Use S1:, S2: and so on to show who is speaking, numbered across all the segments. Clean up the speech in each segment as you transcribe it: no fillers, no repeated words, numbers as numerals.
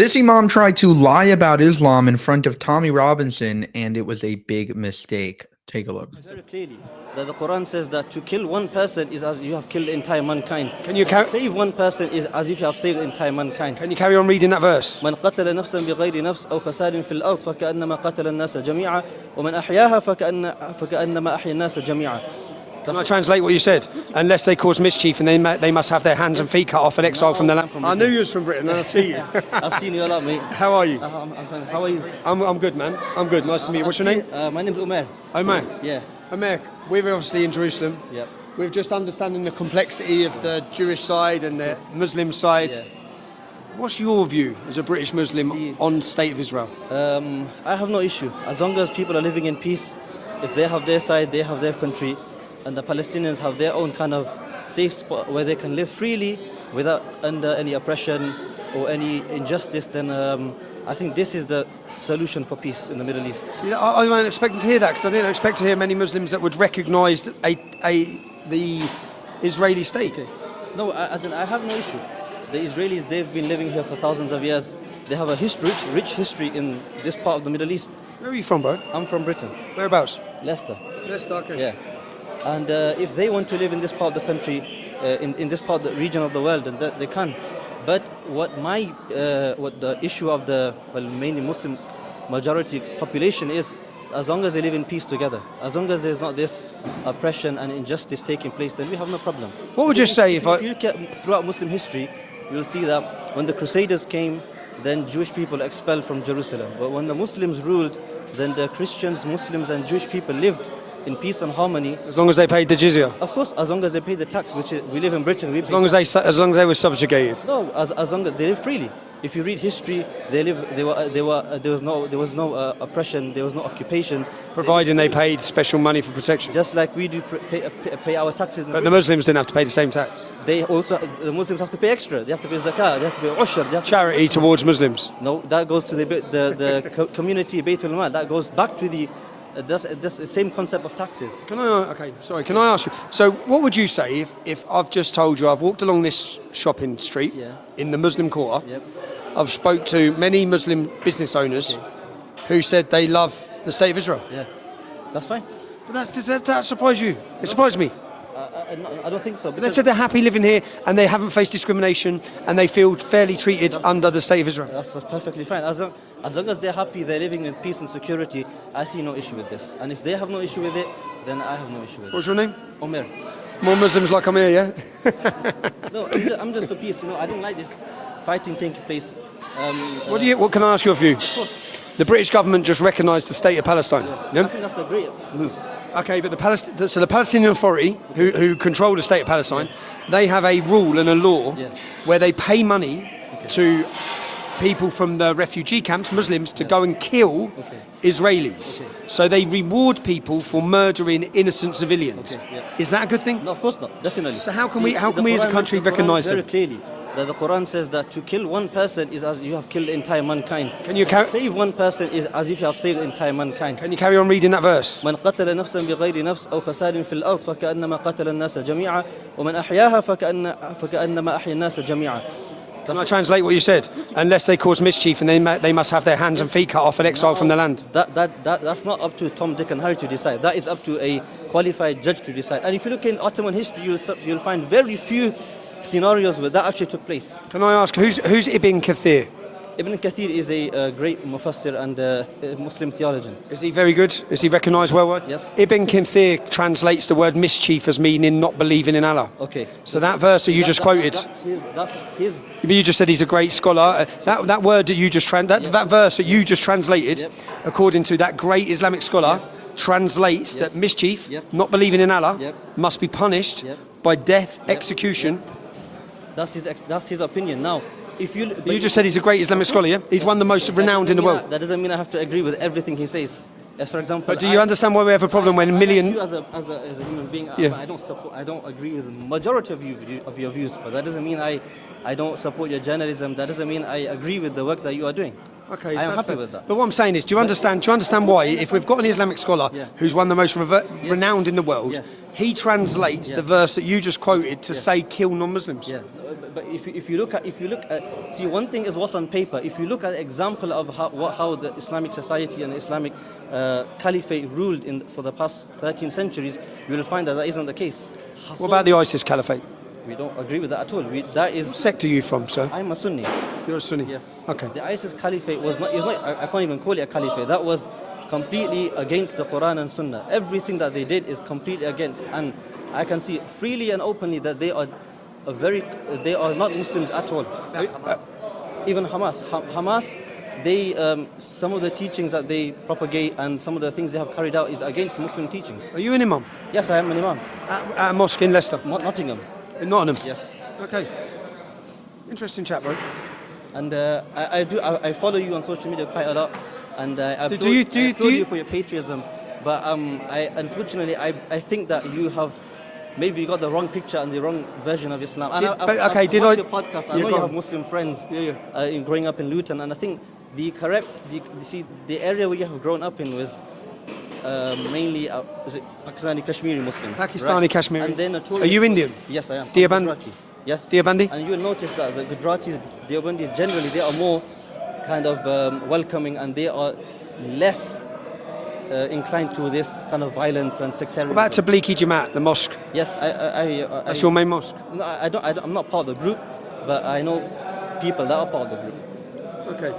S1: This imam tried to lie about Islam in front of Tommy Robinson, and it was a big mistake. Take a look.
S2: Very clearly, that the Quran says that to kill one person is as you have killed the entire mankind.
S3: Can you
S2: save one person is as if you have saved the entire mankind.
S3: Can you carry on reading that verse?
S2: من قتل نفسا بغير نفس أو فساد في الأرض فكأنما قتل الناس جميعا ومن أحياها فكأنما أحيا الناس جميعا.
S3: Can I translate what you said? Unless they cause mischief and they must have their hands and feet cut off and exiled from the land. I knew you was from Britain and I see you.
S2: I've seen you a lot, mate.
S3: How are you?
S2: I'm fine. How are you?
S3: I'm good, man. I'm good. Nice to meet you. What's your name?
S2: My name's Umair.
S3: Omar.
S2: Yeah.
S3: Omar, we're obviously in Jerusalem.
S2: Yep.
S3: We're just understanding the complexity of the Jewish side and the Muslim side.
S2: Yeah.
S3: What's your view as a British Muslim on State of Israel?
S2: I have no issue. As long as people are living in peace, if they have their side, they have their country, and the Palestinians have their own kind of safe spot where they can live freely without under any oppression or any injustice, then I think this is the solution for peace in the Middle East.
S3: See, I wasn't expecting to hear that because I didn't expect to hear many Muslims that would recognise the Israeli state.
S2: Okay. No, I have no issue. The Israelis, they've been living here for thousands of years. They have a rich history in this part of the Middle East.
S3: Where are you from, bro?
S2: I'm from Britain.
S3: Whereabouts?
S2: Leicester.
S3: Leicester, okay.
S2: Yeah. And if they want to live in this part of the country, in this part of the region of the world, then they can. But what the issue of the mainly Muslim majority population is, as long as they live in peace together, as long as there's not this oppression and injustice taking place, then we have no problem.
S3: What would you say if
S2: you look at throughout Muslim history, you'll see that when the Crusaders came, then Jewish people expelled from Jerusalem. But when the Muslims ruled, then the Christians, Muslims, and Jewish people lived in peace and harmony.
S3: As long as they paid the jizya.
S2: Of course, as long as they pay the tax, which we live in Britain.
S3: As long as they were subjugated.
S2: No, as long as they live freely. If you read history, there was no oppression, there was no occupation.
S3: Providing they paid special money for protection.
S2: Just like we do pay our taxes.
S3: But the Muslims didn't have to pay the same tax.
S2: The Muslims have to pay extra. They have to pay zakah, they have to pay ushr.
S3: Charity towards Muslims.
S2: No, that goes to the community, Baytul Mal. That goes back to the that's the same concept of taxes.
S3: Can I ask you? So, what would you say if I've just told you I've walked along this shopping street in the Muslim quarter?
S2: Yep.
S3: I've spoke to many Muslim business owners who said they love the State of Israel.
S2: Yeah, that's fine.
S3: But that surprised you? It surprised me.
S2: I don't think so.
S3: They said they're happy living here and they haven't faced discrimination and they feel fairly treated under the State of Israel.
S2: That's perfectly fine. As long as they're happy, they're living in peace and security, I see no issue with this. And if they have no issue with it, then I have no issue with it.
S3: What's your name?
S2: Omer.
S3: More Muslims like I'm here, yeah?
S2: No, I'm just for peace. I don't like this fighting taking place.
S3: What can I ask your view?
S2: Of course.
S3: The British government just recognised the state of Palestine.
S2: Yeah? I think that's a great move.
S3: Okay, but the Palestinian Authority, who control the state of Palestine, they have a rule and a law where they pay money to people from the refugee camps, Muslims, to go and kill Israelis. Okay. So they reward people for murdering innocent civilians. Okay, Is that a good thing?
S2: No, of course not. Definitely.
S3: So how can we as a country recognise
S2: very
S3: them?
S2: Clearly, that the Quran says that to kill one person is as you have killed the entire mankind.
S3: Can you
S2: save one person is as if you have saved the entire mankind.
S3: Can you carry on reading that verse?
S2: من قتل نفسا بغير نفس أو فساد في الأرض فكأنما قتل الناس جميعا ومن أحياها فكأنما أحيا الناس جميعا.
S3: Can I translate what you said? Unless they cause mischief and they must have their hands and feet cut off and exiled from the land.
S2: That's not up to Tom, Dick and Harry to decide. That is up to a qualified judge to decide. And if you look in Ottoman history, you'll find very few scenarios where that actually took place.
S3: Can I ask, who's Ibn Kathir?
S2: Ibn Kathir is a great mufassir and Muslim theologian.
S3: Is he very good? Is he recognised worldwide?
S2: Yes.
S3: Ibn Kathir translates the word mischief as meaning not believing in Allah.
S2: Okay.
S3: So that verse that you just quoted.
S2: That's his.
S3: You just said he's a great scholar. That word that you just that verse that you just translated, according to that great Islamic scholar, translates that mischief, not believing in Allah, must be punished by death, execution.
S2: That's his opinion. Now, if you
S3: just said he's a great Islamic scholar, yeah? He's one of the most renowned in the world.
S2: That doesn't mean I have to agree with everything he says. As for example,
S3: but do you understand why we have a problem when a million?
S2: As a human being, I don't agree with the majority of your views. But that doesn't mean I don't support your journalism. That doesn't mean I agree with the work that you are doing.
S3: Okay,
S2: I am
S3: so
S2: happy
S3: fair.
S2: with that.
S3: But what I'm saying is, do you understand why, if we've got an Islamic scholar
S2: Yeah.
S3: who's one of the most renowned in the world,
S2: Yeah.
S3: he translates
S2: Yeah.
S3: the verse that you just quoted to say kill non-Muslims?
S2: Yeah, but if you look at see, one thing is what's on paper. If you look at an example of how the Islamic society and the Islamic caliphate ruled for the past 13 centuries, you will find that that isn't the case.
S3: What about the ISIS caliphate?
S2: We don't agree with that at all. That is.
S3: What sect are you from, sir?
S2: I'm a Sunni.
S3: You're a Sunni?
S2: Yes.
S3: Okay.
S2: The ISIS caliphate was not. I can't even call it a caliphate. That was completely against the Quran and Sunnah. Everything that they did is completely against, and I can see freely and openly that they are they are not Muslims at all. Even Hamas. Hamas, they some of the teachings that they propagate and some of the things they have carried out is against Muslim teachings.
S3: Are you an imam?
S2: Yes, I am an imam.
S3: At a mosque in Leicester?
S2: Nottingham.
S3: In Nottingham?
S2: Yes.
S3: Okay. Interesting chat, bro.
S2: And I follow you on social media quite a lot, and I applaud
S3: do you-
S2: you for your patriotism. But unfortunately, I think that you have maybe got the wrong picture and the wrong version of Islam. And I've watched your podcast. I know you have Muslim friends in growing up in Luton, and I think the area where you have grown up in was mainly is it Pakistani Kashmiri Muslims.
S3: Pakistani Kashmiri.
S2: And then
S3: Are you Indian?
S2: Yes, I am.
S3: Deoband?
S2: Gujarati. Yes.
S3: Deobandi?
S2: And you will notice that the Gujaratis, Deobandis, generally they are more kind of welcoming, and they are less inclined to this kind of violence and sectarianism.
S3: What about Tablighi Jamaat, the mosque?
S2: Yes,
S3: That's your main mosque?
S2: No, I'm not part of the group, but I know people that are part of the group.
S3: Okay.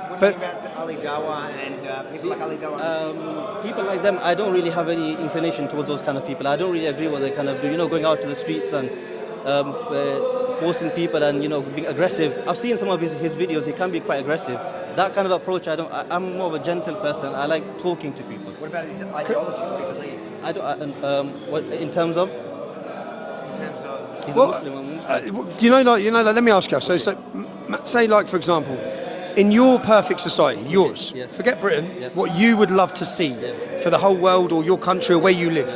S4: What do you think about Ali Dawa and people like Ali Dawa?
S2: People like them, I don't really have any inclination towards those kind of people. I don't really agree what they kind of do. You know, going out to the streets and forcing people and, you know, being aggressive. I've seen some of his videos. He can be quite aggressive. That kind of approach, I'm more of a gentle person. I like talking to people.
S4: What about his ideology? What do you believe?
S2: I don't. What in terms of?
S4: In terms of
S2: He's a Muslim. I'm Muslim.
S3: Do you know, like, let me ask you. So say, like, for example, in your perfect society, yours,
S2: Yes.
S3: forget Britain,
S2: Yeah.
S3: what you would love to see for the whole world or your country or where you live,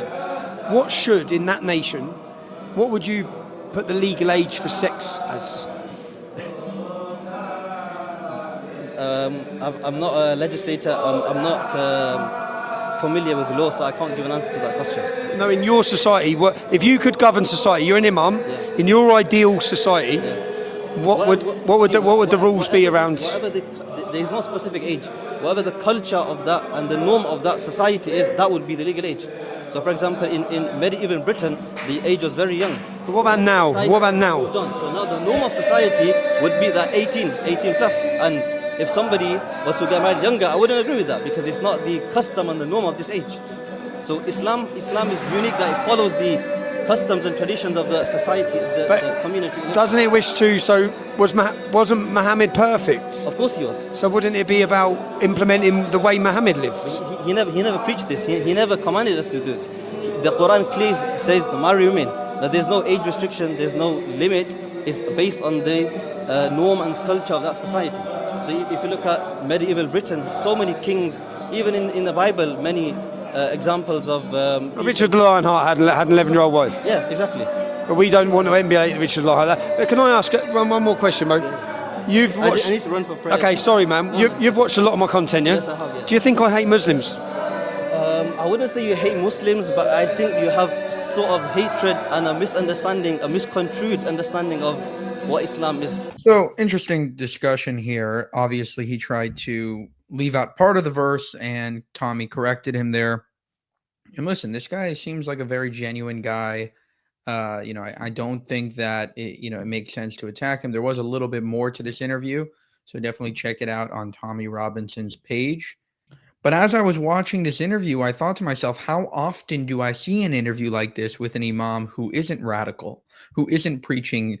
S3: what should, in that nation, what would you put the legal age for sex as?
S2: I'm not a legislator. I'm not familiar with the law, so I can't give an answer to that question.
S3: No, in your society, if you could govern society, you're an imam, in your ideal society, what would the rules be around?
S2: There's no specific age. Whatever the culture of that and the norm of that society is, that would be the legal age. So, for example, in medieval Britain, the age was very young.
S3: But what about now? What about now?
S2: Hold on. So now the norm of society would be that 18 plus. And if somebody was to get married younger, I wouldn't agree with that because it's not the custom and the norm of this age. So Islam is unique that it follows the customs and traditions of the society, the community.
S3: Doesn't it wish to? So wasn't Muhammad perfect?
S2: Of course he was.
S3: So wouldn't it be about implementing the way Muhammad lived?
S2: He never preached this. He never commanded us to do this. The Quran clearly says the marry women, that there's no age restriction, there's no limit. It's based on the norm and culture of that society. So if you look at medieval Britain, so many kings, even in the Bible, many examples of
S3: Richard Lionheart had an 11-year-old wife.
S2: Yeah, exactly.
S3: But we don't want to emulate Richard Lionheart. But can I ask one more question, Mo? You've watched.
S2: I need to run for prayer.
S3: Okay, sorry, man. You've watched a lot of my content, yeah?
S2: Yes, I have, yeah.
S3: Do you think I hate Muslims?
S2: I wouldn't say you hate Muslims, but I think you have sort of hatred and a misunderstanding, a misconstrued understanding of what Islam is.
S1: So interesting discussion here. Obviously, he tried to leave out part of the verse, and Tommy corrected him there. And listen, this guy seems like a very genuine guy. I don't think that it makes sense to attack him. There was a little bit more to this interview, so definitely check it out on Tommy Robinson's page. But as I was watching this interview, I thought to myself, how often do I see an interview like this with an imam who isn't radical, who isn't preaching,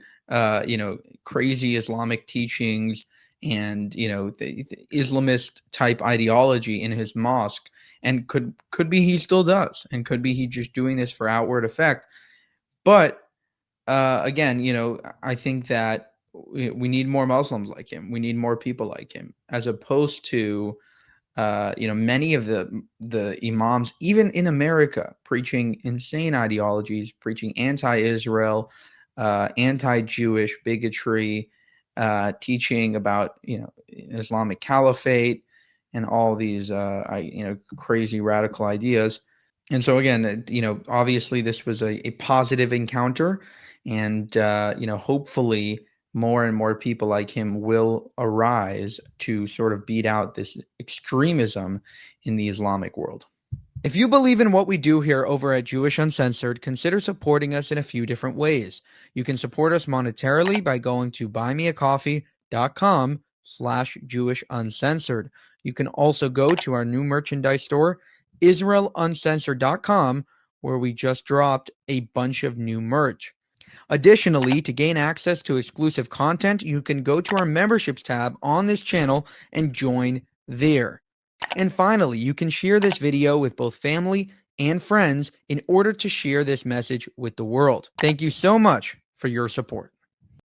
S1: crazy Islamic teachings and, the Islamist type ideology in his mosque? And could be he still does, and could be he just doing this for outward effect. But again, I think that we need more Muslims like him. We need more people like him, as opposed to many of the imams, even in America, preaching insane ideologies, preaching anti-Israel, anti-Jewish bigotry, teaching about Islamic Caliphate and all these, crazy radical ideas. And so again, obviously this was a positive encounter, and hopefully more and more people like him will arise to sort of beat out this extremism in the Islamic world. If you believe in what we do here over at Jewish Uncensored, consider supporting us in a few different ways. You can support us monetarily by going to buymeacoffee.com/JewishUncensored. You can also go to our new merchandise store, IsraelUncensored.com, where we just dropped a bunch of new merch. Additionally, to gain access to exclusive content, you can go to our memberships tab on this channel and join there. And finally, you can share this video with both family and friends in order to share this message with the world. Thank you so much for your support.